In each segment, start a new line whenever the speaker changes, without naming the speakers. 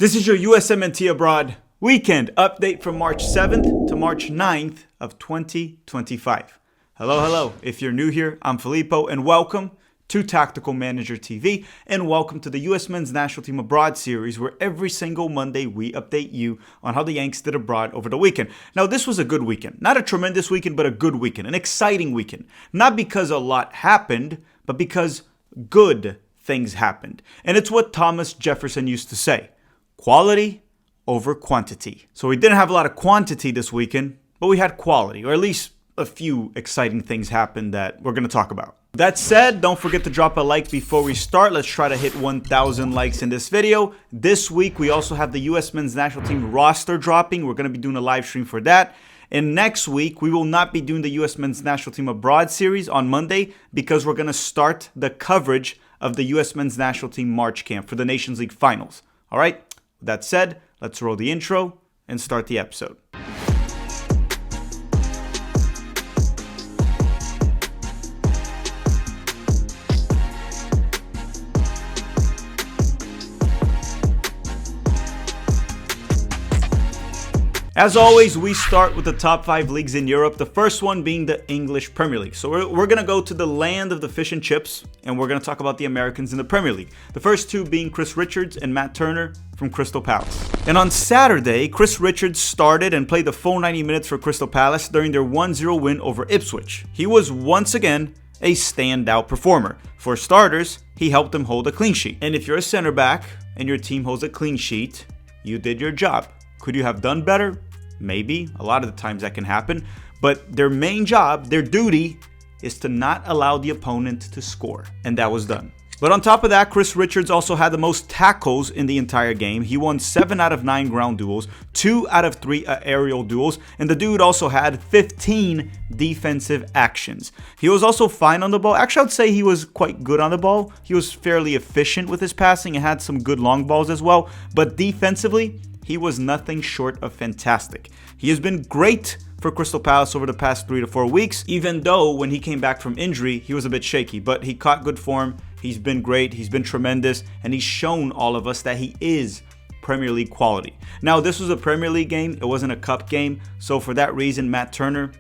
This is your USMNT Abroad weekend update from March 7th to March 9th of 2025. Hello. If you're new here, I'm Filippo and welcome to Tactical Manager TV and welcome to the US Men's National Team Abroad series where every single Monday we update you on how the Yanks did abroad over the weekend. Now this was a good weekend. Not a tremendous weekend, but a good weekend. An exciting weekend. Not because a lot happened, but because good things happened. And it's what Thomas Jefferson used to say. Quality over quantity. So we didn't have a lot of quantity this weekend, but we had quality, or at least a few exciting things happened that we're going to talk about. That said, don't forget to drop a like before we start. Let's try to hit 1,000 likes in this video. This week, we also have the US Men's National Team roster dropping. We're going to be doing a live stream for that. And next week, we will not be doing the US Men's National Team Abroad series on Monday because we're going to start the coverage of the US Men's National Team March camp for the Nations League finals. All right? With that said, let's roll the intro and start the episode. As always, we start with the top 5 leagues in Europe, the first one being the English Premier League. So we're going to go to the land of the fish and chips, and we're going to talk about the Americans in the Premier League. The first two being Chris Richards and Matt Turner from Crystal Palace. And on Saturday, Chris Richards started and played the full 90 minutes for Crystal Palace during their 1-0 win over Ipswich. He was once again a standout performer. For starters, he helped them hold a clean sheet. And if you're a center back and your team holds a clean sheet, you did your job. Could you have done better? Maybe. A lot of the times that can happen. But their main job, their duty, is to not allow the opponent to score. And that was done. But on top of that, Chris Richards also had the most tackles in the entire game. He won 7 out of 9 ground duels, 2 out of 3 aerial duels, and the dude also had 15 defensive actions. He was also fine on the ball. Actually, I'd say he was quite good on the ball. He was fairly efficient with his passing and had some good long balls as well. But defensively, he was nothing short of fantastic. He has been great for Crystal Palace over the past 3 to 4 weeks, even though when he came back from injury, he was a bit shaky, but he caught good form. He's been great. He's been tremendous, and he's shown all of us that he is Premier League quality. Now, this was a Premier League game. It wasn't a cup game, so for that reason, Matt Turner,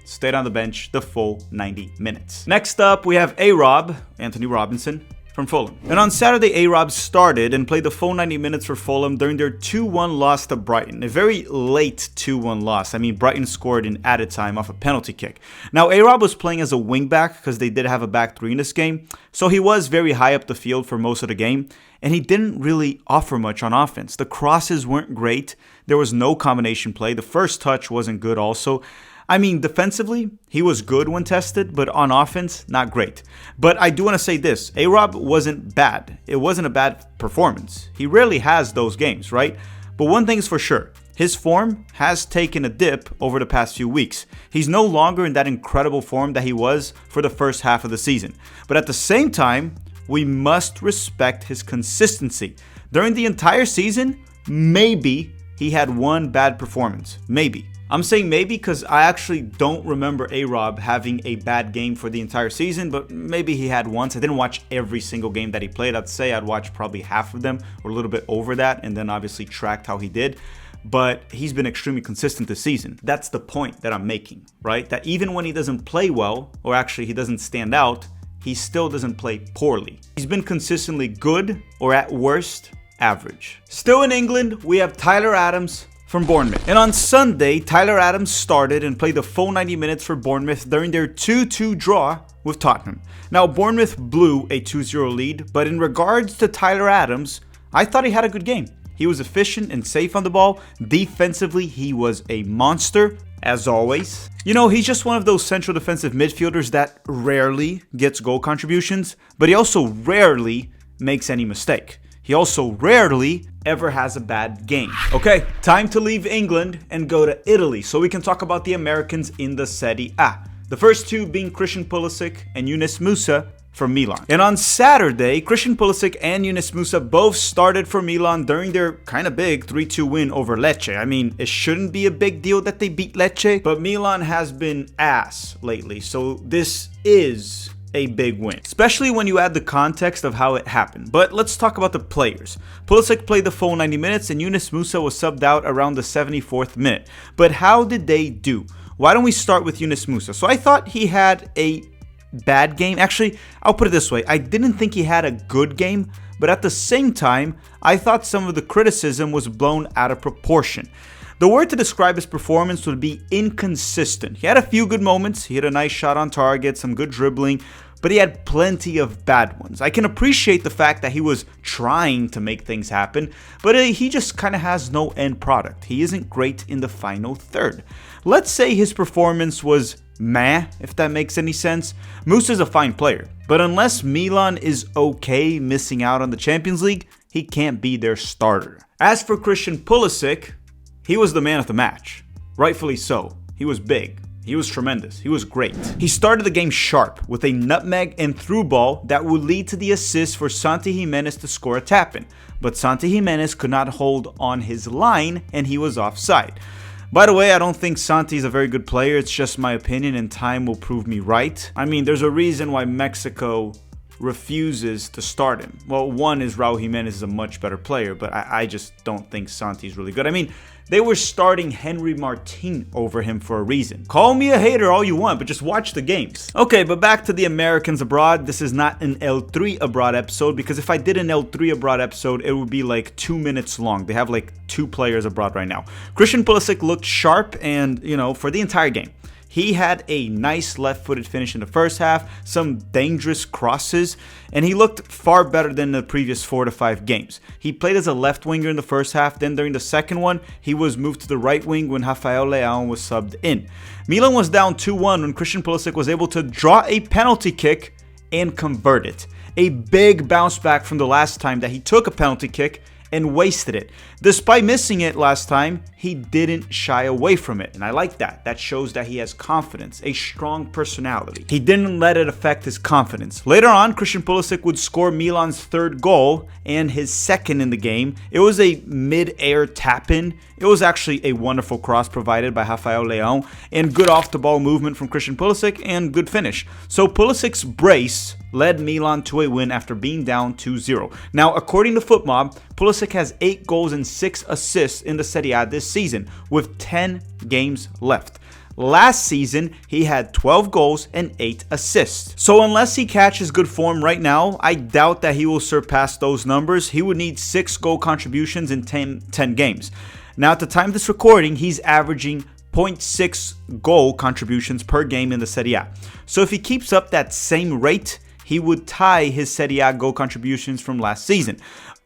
stayed on the bench the full 90 minutes. Next up, we have A-Rob, Anthony Robinson, from Fulham. And on Saturday, A-Rob started and played the full 90 minutes for Fulham during their 2-1 loss to Brighton. A very late 2-1 loss. I mean, Brighton scored in added time off a penalty kick. Now, A-Rob was playing as a wingback because they did have a back three in this game. So he was very high up the field for most of the game. And he didn't really offer much on offense. The crosses weren't great. There was no combination play. The first touch wasn't good also. I mean, defensively, he was good when tested, but on offense, not great. But I do want to say this. A-Rob wasn't bad. It wasn't a bad performance. He rarely has those games, right? But one thing is for sure. His form has taken a dip over the past few weeks. He's no longer in that incredible form that he was for the first half of the season. But at the same time, we must respect his consistency. During the entire season, maybe he had one bad performance. Maybe. I'm saying maybe because I actually don't remember A-Rob having a bad game for the entire season, but maybe he had once. I didn't watch every single game that he played. I'd say I'd watched probably half of them or a little bit over that and then obviously tracked how he did. But he's been extremely consistent this season. That's the point that I'm making, right? That even when he doesn't play well, or actually he doesn't stand out, he still doesn't play poorly. He's been consistently good or at worst, average. Still in England, we have Tyler Adams from Bournemouth. And on Sunday, Tyler Adams started and played the full 90 minutes for Bournemouth during their 2-2 draw with Tottenham. Now, Bournemouth blew a 2-0 lead, but in regards to Tyler Adams, I thought he had a good game. He was efficient and safe on the ball. Defensively, he was a monster, as always. He's just one of those central defensive midfielders that rarely gets goal contributions, but he also rarely makes any mistake. He also rarely ever has a bad game. Okay, time to leave England and go to Italy so we can talk about the Americans in the Serie A. The first two being Christian Pulisic and Yunus Musah from Milan. And on Saturday, Christian Pulisic and Yunus Musah both started for Milan during their kind of big 3-2 win over Lecce. I mean, it shouldn't be a big deal that they beat Lecce, but Milan has been ass lately, so this is a big win, especially when you add the context of how it happened. But let's talk about the players. Pulisic played the full 90 minutes and Yunus Musa was subbed out around the 74th minute. But how did they do? Why don't we start with Yunus Musa? So I thought he had a bad game. Actually, I'll put it this way. I didn't think he had a good game, but at the same time, I thought some of the criticism was blown out of proportion. The word to describe his performance would be inconsistent. He had a few good moments. He had a nice shot on target, some good dribbling, but he had plenty of bad ones. I can appreciate the fact that he was trying to make things happen, but he just kind of has no end product. He isn't great in the final third. Let's say his performance was meh, if that makes any sense. Musa's a fine player, but unless Milan is okay missing out on the Champions League, he can't be their starter. As for Christian Pulisic, he was the man of the match. Rightfully so. He was big. He was tremendous. He was great. He started the game sharp with a nutmeg and through ball that would lead to the assist for Santi Gimenez to score a tap-in. But Santi Gimenez could not hold on his line and he was offside. By the way, I don't think Santi is a very good player. It's just my opinion and time will prove me right. I mean, there's a reason why Mexico refuses to start him. Well, one is Raul Jimenez is a much better player, but I just don't think Santi's really good. I mean, they were starting Henry Martin over him for a reason. Call me a hater all you want, but just watch the games. Okay, but back to the Americans abroad. This is not an L3 abroad episode, because if I did an L3 abroad episode, it would be like 2 minutes long. They have like 2 players abroad right now. Christian Pulisic looked sharp and, for the entire game. He had a nice left-footed finish in the first half, some dangerous crosses, and he looked far better than the previous 4 to 5 games. He played as a left winger in the first half, then during the second one, he was moved to the right wing when Rafael Leão was subbed in. Milan was down 2-1 when Christian Pulisic was able to draw a penalty kick and convert it. A big bounce back from the last time that he took a penalty kick and wasted it. Despite missing it last time, he didn't shy away from it, and I like that. That shows that he has confidence, a strong personality. He didn't let it affect his confidence. Later on, Christian Pulisic would score Milan's 3rd goal and his 2nd in the game. It was a mid-air tap-in. It was actually a wonderful cross provided by Rafael Leão, and good off-the-ball movement from Christian Pulisic, and good finish. So Pulisic's brace led Milan to a win after being down 2-0. Now, according to FootMob, Pulisic has 8 goals and 6 assists in the Serie A this season, with 10 games left. Last season, he had 12 goals and 8 assists. So unless he catches good form right now, I doubt that he will surpass those numbers. He would need 6 goal contributions in 10 games. Now, at the time of this recording, he's averaging 0.6 goal contributions per game in the Serie A. So if he keeps up that same rate, he would tie his Serie A goal contributions from last season.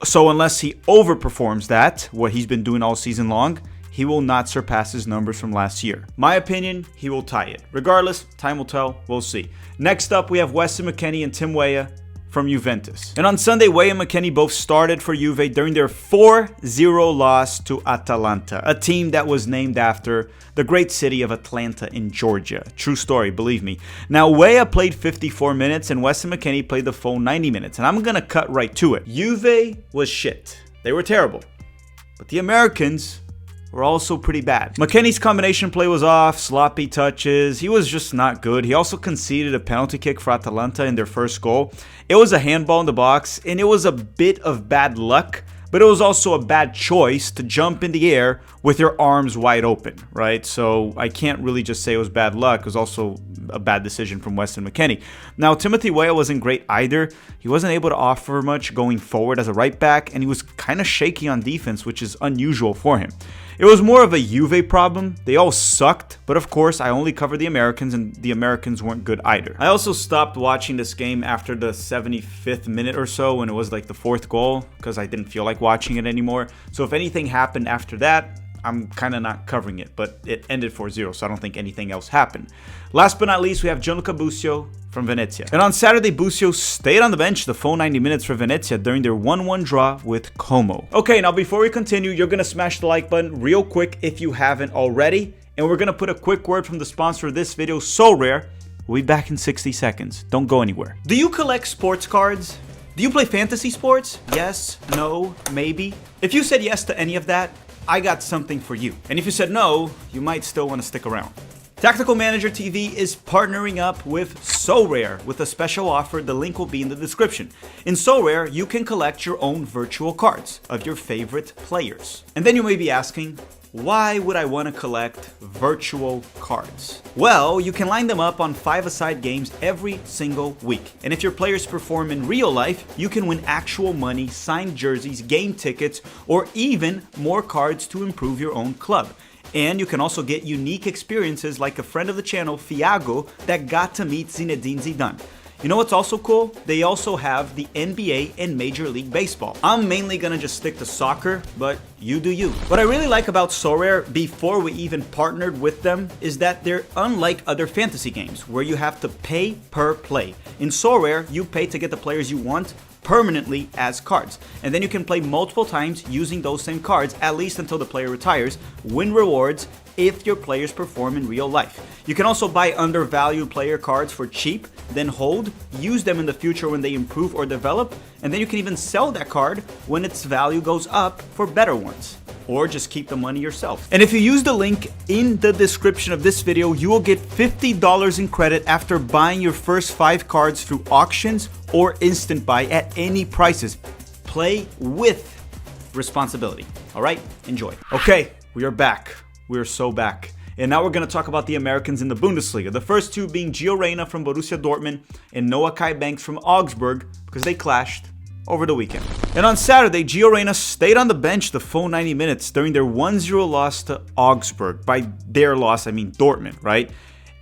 So unless he overperforms that, what he's been doing all season long, he will not surpass his numbers from last year. My opinion, he will tie it. Regardless, time will tell, we'll see. Next up, we have Weston McKennie and Tim Weah from Juventus. And on Sunday, Weah and McKennie both started for Juve during their 4-0 loss to Atalanta, a team that was named after the great city of Atlanta in Georgia. True story, believe me. Now, Weah played 54 minutes and Weston McKennie played the full 90 minutes. And I'm going to cut right to it. Juve was shit. They were terrible. But the Americans were also pretty bad. McKennie's combination play was off, sloppy touches. He was just not good. He also conceded a penalty kick for Atalanta in their first goal. It was a handball in the box, and it was a bit of bad luck, but it was also a bad choice to jump in the air with your arms wide open, right? So I can't really just say it was bad luck. It was also a bad decision from Weston McKennie. Now, Timothy Weah wasn't great either. He wasn't able to offer much going forward as a right back, and he was kind of shaky on defense, which is unusual for him. It was more of a Juve problem. They all sucked, but of course, I only covered the Americans, and the Americans weren't good either. I also stopped watching this game after the 75th minute or so when it was like the 4th goal, because I didn't feel like watching it anymore. So if anything happened after that, I'm kind of not covering it, but it ended 4-0, so I don't think anything else happened. Last but not least, we have Gianluca Busio from Venezia. And on Saturday, Busio stayed on the bench the full 90 minutes for Venezia during their 1-1 draw with Como. Okay, now before we continue, you're going to smash the like button real quick if you haven't already. And we're going to put a quick word from the sponsor of this video, So Rare. We'll be back in 60 seconds. Don't go anywhere. Do you collect sports cards? Do you play fantasy sports? Yes, no, maybe. If you said yes to any of that, I got something for you. And if you said no, you might still want to stick around. Tactical Manager TV is partnering up with SoRare with a special offer. The link will be in the description. In SoRare, you can collect your own virtual cards of your favorite players. And then you may be asking, why would I want to collect virtual cards? Well, you can line them up on 5-a-side games every single week. And if your players perform in real life, you can win actual money, signed jerseys, game tickets, or even more cards to improve your own club. And you can also get unique experiences like a friend of the channel, Fiago, that got to meet Zinedine Zidane. You know what's also cool? They also have the NBA and Major League Baseball. I'm mainly gonna just stick to soccer, but you do you. What I really like about SoRare, before we even partnered with them, is that they're unlike other fantasy games where you have to pay per play. In SoRare, you pay to get the players you want permanently as cards, and then you can play multiple times using those same cards, at least until the player retires, win rewards if your players perform in real life. You can also buy undervalued player cards for cheap, then hold, use them in the future when they improve or develop, and then you can even sell that card when its value goes up for better ones. Or just keep the money yourself. And if you use the link in the description of this video, you will get $50 in credit after buying your first 5 cards through auctions or instant buy at any prices. Play with responsibility. All right, enjoy. Okay, we are back. We are so back. And now we're going to talk about the Americans in the Bundesliga. The first two being Gio Reyna from Borussia Dortmund and Noah Kai Banks from Augsburg, because they clashed over the weekend. And on Saturday, Gio Reyna stayed on the bench the full 90 minutes during their 1-0 loss to Augsburg. By their loss, I mean Dortmund, right?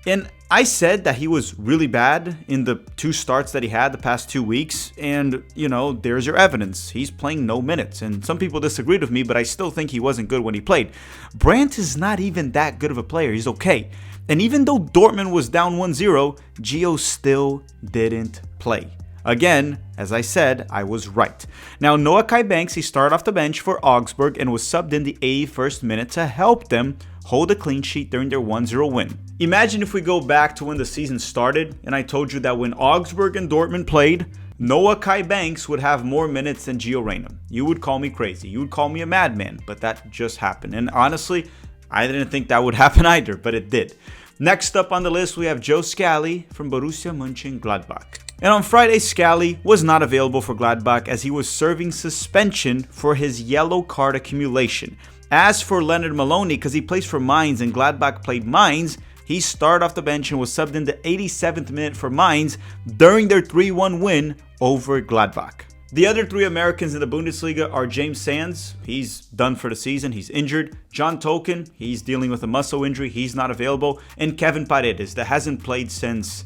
And I said that he was really bad in the 2 starts that he had the past 2 weeks. And, you know, there's your evidence. He's playing no minutes. And some people disagreed with me, but I still think he wasn't good when he played. Brandt is not even that good of a player. He's okay. And even though Dortmund was down 1-0, Gio still didn't play. Again, as I said, I was right. Now, Noah Kai Banks, he started off the bench for Augsburg and was subbed in the 81st minute to help them hold a clean sheet during their 1-0 win. Imagine if we go back to when the season started and I told you that when Augsburg and Dortmund played, Noah Kai Banks would have more minutes than Gio Reyna. You would call me crazy. You would call me a madman, but that just happened. And honestly, I didn't think that would happen either, but it did. Next up on the list, we have Joe Scally from Borussia Mönchengladbach. And on Friday, Scally was not available for Gladbach as he was serving suspension for his yellow card accumulation. As for Leonard Maloney, because he plays for Mainz and Gladbach played Mainz, he started off the bench and was subbed in the 87th minute for Mainz during their 3-1 win over Gladbach. The other 3 Americans in the Bundesliga are James Sands, he's done for the season, he's injured. John Tolkien, he's dealing with a muscle injury, he's not available. And Kevin Paredes, that hasn't played since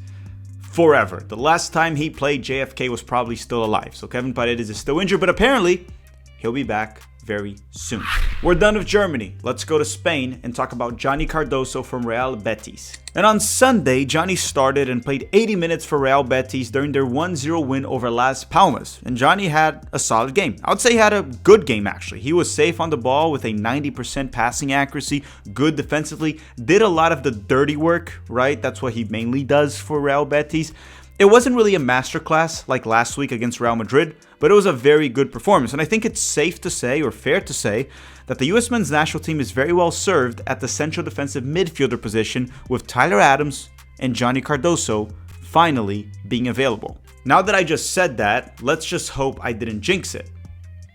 forever. The last time he played, JFK was probably still alive. So Kevin Paredes is still injured, but apparently he'll be back very soon. We're done with Germany. Let's go to Spain and talk about Johnny Cardoso from Real Betis. And on Sunday, Johnny started and played 80 minutes for Real Betis during their 1-0 win over Las Palmas. And Johnny had a solid game. I would say he had a good game actually. He was safe on the ball with a 90% passing accuracy, good defensively, did a lot of the dirty work, right? That's what he mainly does for Real Betis. It wasn't really a masterclass like last week against Real Madrid, but it was a very good performance. And I think it's safe to say, or fair to say, that the US men's national team is very well served at the central defensive midfielder position with Tyler Adams and Johnny Cardoso finally being available. Now that I just said that, let's just hope I didn't jinx it.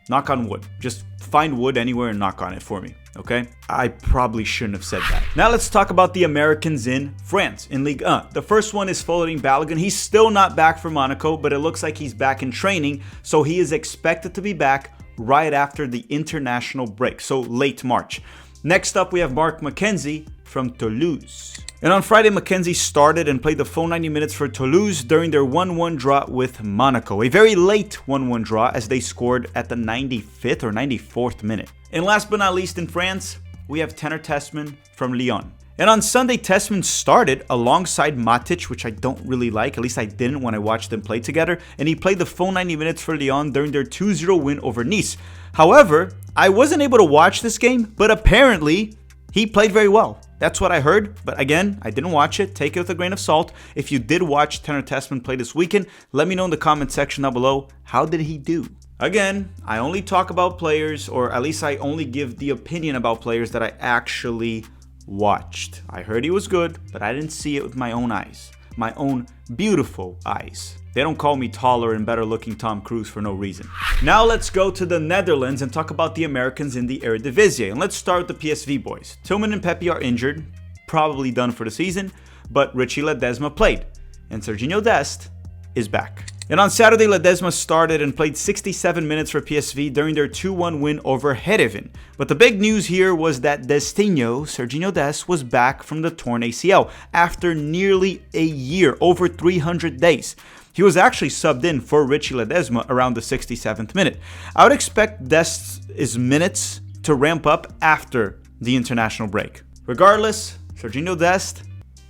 Knock on wood. Just find wood anywhere and knock on it for me, okay? I probably shouldn't have said that. Now let's talk about the Americans in France, in Ligue 1. The first one is Florin Balogun. He's still not back for Monaco, but it looks like he's back in training, so he is expected to be back right after the international break, so late March. Next up, we have Mark McKenzie from Toulouse. And on Friday, McKenzie started and played the full 90 minutes for Toulouse during their 1-1 draw with Monaco. A very late 1-1 draw as they scored at the 95th or 94th minute. And last but not least in France, we have Tanner Tessman from Lyon. And on Sunday, Tessman started alongside Matic, which I don't really like, at least I didn't when I watched them play together, and he played the full 90 minutes for Lyon during their 2-0 win over Nice. However, I wasn't able to watch this game, but apparently he played very well. That's what I heard, but again, I didn't watch it. Take it with a grain of salt. If you did watch Tanner Tessman play this weekend, let me know in the comment section down below, how did he do? Again, I only talk about players, or at least I only give the opinion about players that I actually watched. I heard he was good, but I didn't see it with my own eyes. My own beautiful eyes. They don't call me taller and better looking Tom Cruise for no reason. Now let's go to the Netherlands and talk about the Americans in the Eredivisie. And let's start with the PSV boys. Tillman and Pepe are injured, probably done for the season, but Richie Ledesma played. And Serginho Dest is back. And on Saturday, Ledesma started and played 67 minutes for PSV during their 2-1 win over Heerenveen. But the big news here was that Destinho, Serginho Dest, was back from the torn ACL after nearly a year, over 300 days. He was actually subbed in for Richie Ledesma around the 67th minute. I would expect Dest's minutes to ramp up after the international break. Regardless, Serginho Dest,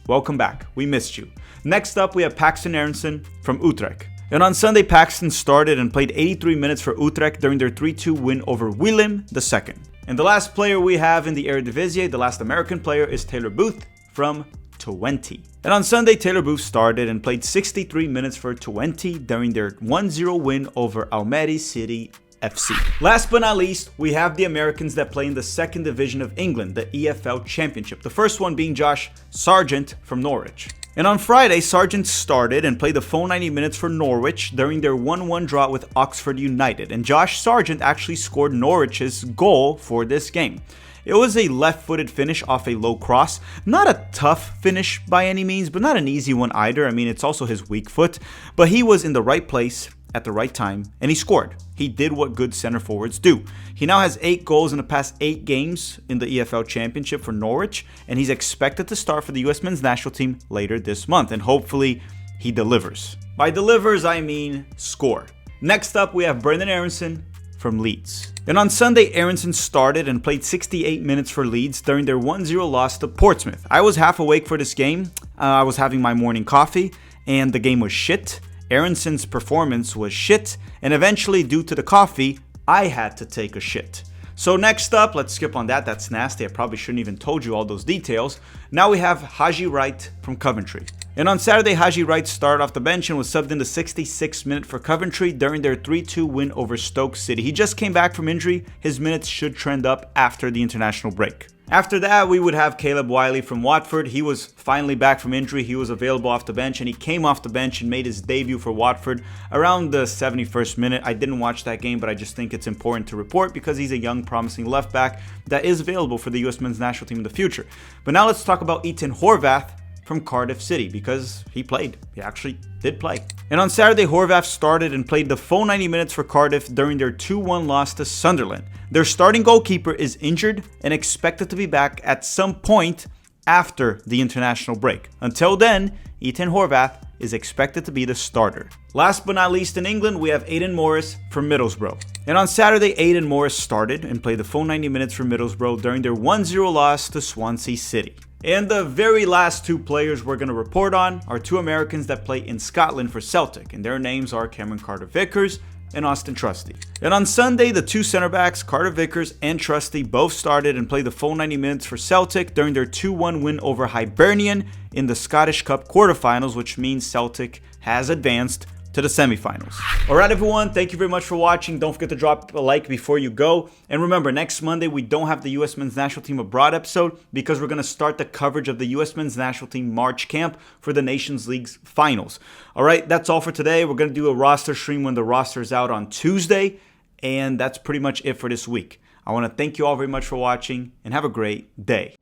welcome back. We missed you. Next up, we have Paxton Aronson from Utrecht. And on Sunday, Paxton started and played 83 minutes for Utrecht during their 3-2 win over Willem II. And the last player we have in the Eredivisie, the last American player, is Taylor Booth from Twente. And on Sunday, Taylor Booth started and played 63 minutes for Twente during their 1-0 win over Almere City FC. Last but not least, we have the Americans that play in the second division of England, the EFL Championship. The first one being Josh Sargent from Norwich. And on Friday, Sargent started and played the full 90 minutes for Norwich during their 1-1 draw with Oxford United. And Josh Sargent actually scored Norwich's goal for this game. It was a left-footed finish off a low cross. Not a tough finish by any means, but not an easy one either. I mean, it's also his weak foot. But he was in the right place at the right time, and he scored. He did what good center forwards do. He now has 8 goals in the past 8 games in the EFL Championship for Norwich, and he's expected to start for the US men's national team later this month, and hopefully he delivers. By delivers, I mean score. Next up, we have Brendan Aronson from Leeds. And on Sunday, Aronson started and played 68 minutes for Leeds during their 1-0 loss to Portsmouth. I was half awake for this game. I was having my morning coffee, and the game was shit. Aronson's performance was shit, and eventually, due to the coffee, I had to take a shit. So next up, let's skip on that. That's nasty. I probably shouldn't even told you all those details. Now we have Haji Wright from Coventry. And on Saturday, Haji Wright started off the bench and was subbed in the 66th minute for Coventry during their 3-2 win over Stoke City. He just came back from injury. His minutes should trend up after the international break. After that, we would have Caleb Wiley from Watford. He was finally back from injury. He was available off the bench, and he came off the bench and made his debut for Watford around the 71st minute. I didn't watch that game, but I just think it's important to report because he's a young, promising left back that is available for the US men's national team in the future. But now let's talk about Ethan Horvath from Cardiff City because he played. He actually did play. And on Saturday, Horvath started and played the full 90 minutes for Cardiff during their 2-1 loss to Sunderland. Their starting goalkeeper is injured and expected to be back at some point after the international break. Until then, Ethan Horvath is expected to be the starter. Last but not least in England, we have Aidan Morris from Middlesbrough. And on Saturday, Aidan Morris started and played the full 90 minutes for Middlesbrough during their 1-0 loss to Swansea City. And the very last 2 players we're going to report on are 2 Americans that play in Scotland for Celtic, and their names are Cameron Carter-Vickers and Austin Trusty. And on Sunday, the 2 center backs, Carter-Vickers and Trusty, both started and played the full 90 minutes for Celtic during their 2-1 win over Hibernian in the Scottish Cup quarterfinals, which means Celtic has advanced to the semifinals. Alright everyone, thank you very much for watching. Don't forget to drop a like before you go. And remember, next Monday we don't have the US Men's National Team Abroad episode because we're going to start the coverage of the US Men's National Team March camp for the Nations League's finals. Alright, that's all for today. We're going to do a roster stream when the roster is out on Tuesday. And that's pretty much it for this week. I want to thank you all very much for watching and have a great day.